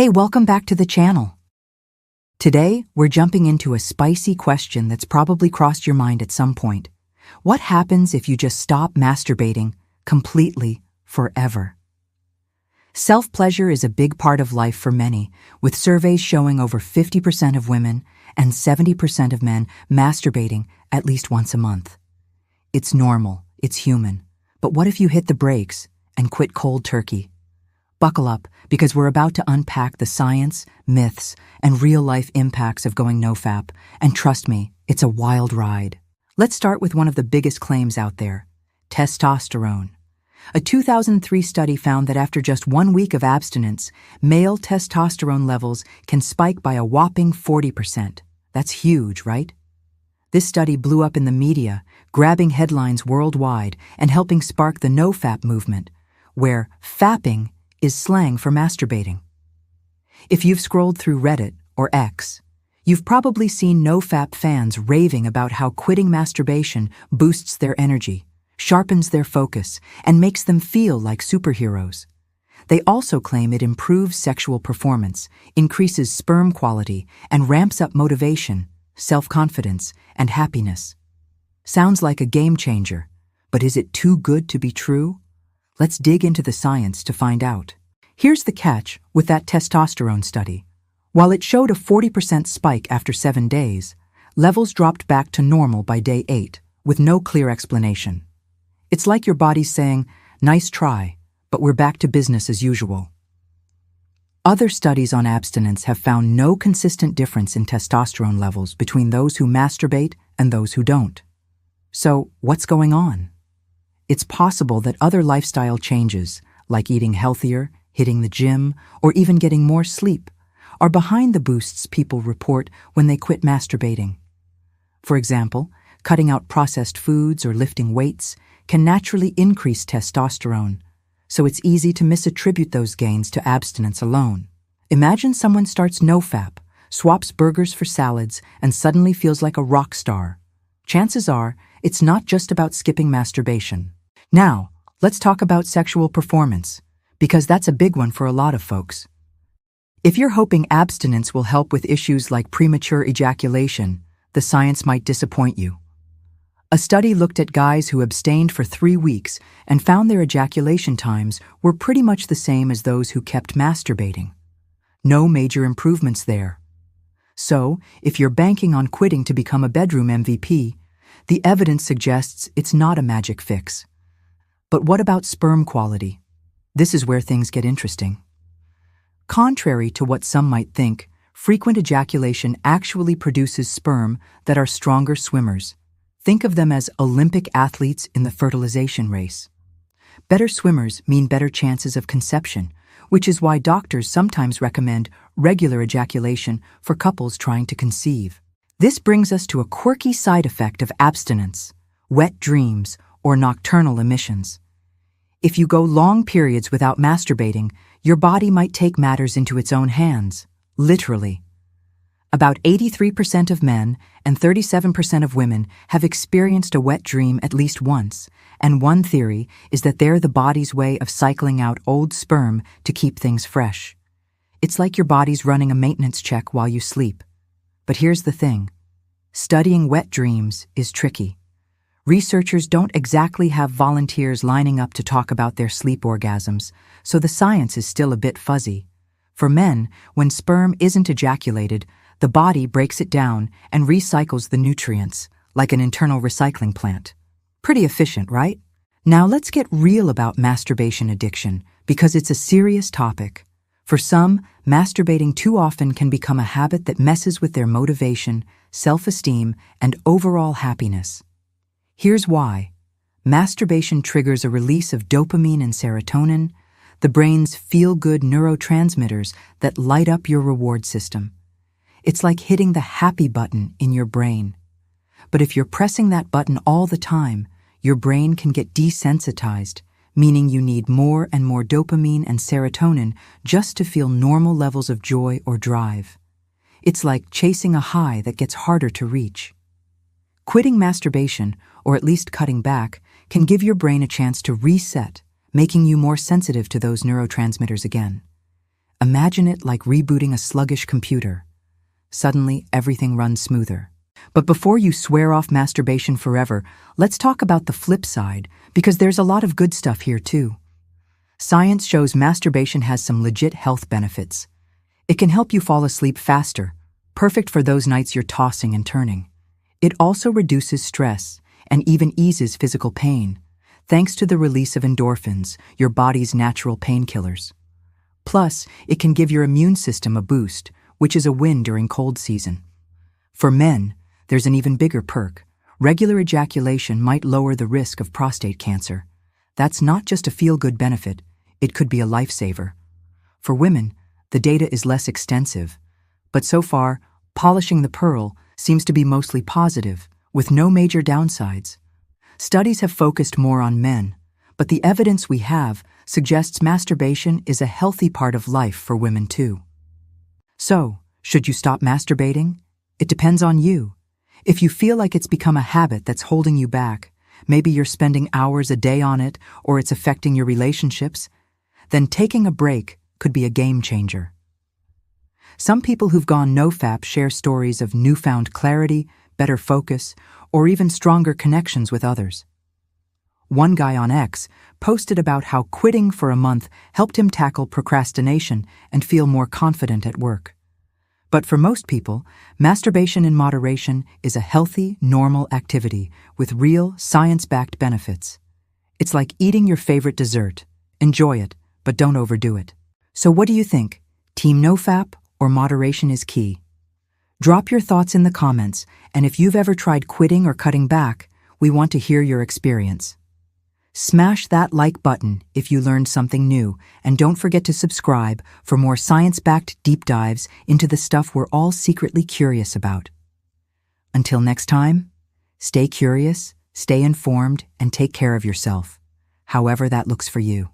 Hey, welcome back to the channel. Today, we're jumping into a spicy question that's probably crossed your mind at some point. What happens if you just stop masturbating completely, forever? Self-pleasure is a big part of life for many, with surveys showing over 50% of women and 70% of men masturbating at least once a month. It's normal, it's human. But what if you hit the brakes and quit cold turkey? Buckle up, because we're about to unpack the science, myths, and real-life impacts of going NoFap, and trust me, it's a wild ride. Let's start with one of the biggest claims out there: testosterone. A 2003 study found that after just 1 week of abstinence, male testosterone levels can spike by a whopping 40%. That's huge, right? This study blew up in the media, grabbing headlines worldwide and helping spark the NoFap movement, where fapping is slang for masturbating. If you've scrolled through Reddit or X, you've probably seen NoFap fans raving about how quitting masturbation boosts their energy, sharpens their focus, and makes them feel like superheroes. They also claim it improves sexual performance, increases sperm quality, and ramps up motivation, self-confidence, and happiness. Sounds like a game changer, but is it too good to be true? Let's dig into the science to find out. Here's the catch with that testosterone study. While it showed a 40% spike after 7 days, levels dropped back to normal by day 8, with no clear explanation. It's like your body's saying, "Nice try, but we're back to business as usual." Other studies on abstinence have found no consistent difference in testosterone levels between those who masturbate and those who don't. So, what's going on? It's possible that other lifestyle changes, like eating healthier, hitting the gym, or even getting more sleep, are behind the boosts people report when they quit masturbating. For example, cutting out processed foods or lifting weights can naturally increase testosterone, so it's easy to misattribute those gains to abstinence alone. Imagine someone starts NoFap, swaps burgers for salads, and suddenly feels like a rock star. Chances are, it's not just about skipping masturbation. Now, let's talk about sexual performance, because that's a big one for a lot of folks. If you're hoping abstinence will help with issues like premature ejaculation, the science might disappoint you. A study looked at guys who abstained for 3 weeks and found their ejaculation times were pretty much the same as those who kept masturbating. No major improvements there. So, if you're banking on quitting to become a bedroom MVP, the evidence suggests it's not a magic fix. But what about sperm quality? This is where things get interesting. Contrary to what some might think, frequent ejaculation actually produces sperm that are stronger swimmers. Think of them as Olympic athletes in the fertilization race. Better swimmers mean better chances of conception, which is why doctors sometimes recommend regular ejaculation for couples trying to conceive. This brings us to a quirky side effect of abstinence: wet dreams or nocturnal emissions. If you go long periods without masturbating, your body might take matters into its own hands, literally. About 83% of men and 37% of women have experienced a wet dream at least once, and one theory is that they're the body's way of cycling out old sperm to keep things fresh. It's like your body's running a maintenance check while you sleep. But here's the thing: studying wet dreams is tricky. Researchers don't exactly have volunteers lining up to talk about their sleep orgasms, so the science is still a bit fuzzy. For men, when sperm isn't ejaculated, the body breaks it down and recycles the nutrients, like an internal recycling plant. Pretty efficient, right? Now let's get real about masturbation addiction, because it's a serious topic. For some, masturbating too often can become a habit that messes with their motivation, self-esteem, and overall happiness. Here's why. Masturbation triggers a release of dopamine and serotonin, the brain's feel-good neurotransmitters that light up your reward system. It's like hitting the happy button in your brain. But if you're pressing that button all the time, your brain can get desensitized, meaning you need more and more dopamine and serotonin just to feel normal levels of joy or drive. It's like chasing a high that gets harder to reach. Quitting masturbation, or at least cutting back, can give your brain a chance to reset, making you more sensitive to those neurotransmitters again. Imagine it like rebooting a sluggish computer. Suddenly, everything runs smoother. But before you swear off masturbation forever, let's talk about the flip side, because there's a lot of good stuff here too. Science shows masturbation has some legit health benefits. It can help you fall asleep faster, perfect for those nights you're tossing and turning. It also reduces stress and even eases physical pain, thanks to the release of endorphins, your body's natural painkillers. Plus, it can give your immune system a boost, which is a win during cold season. For men, there's an even bigger perk. Regular ejaculation might lower the risk of prostate cancer. That's not just a feel-good benefit, it could be a lifesaver. For women, the data is less extensive, but so far, polishing the pearl seems to be mostly positive, with no major downsides. Studies have focused more on men, but the evidence we have suggests masturbation is a healthy part of life for women too. So, should you stop masturbating? It depends on you. If you feel like it's become a habit that's holding you back, maybe you're spending hours a day on it or it's affecting your relationships, then taking a break could be a game changer. Some people who've gone NoFap share stories of newfound clarity, better focus, or even stronger connections with others. One guy on X posted about how quitting for a month helped him tackle procrastination and feel more confident at work. But for most people, masturbation in moderation is a healthy, normal activity with real, science-backed benefits. It's like eating your favorite dessert. Enjoy it, but don't overdo it. So what do you think? Team NoFap or moderation is key? Drop your thoughts in the comments, and if you've ever tried quitting or cutting back, we want to hear your experience. Smash that like button if you learned something new, and don't forget to subscribe for more science-backed deep dives into the stuff we're all secretly curious about. Until next time, stay curious, stay informed, and take care of yourself, however that looks for you.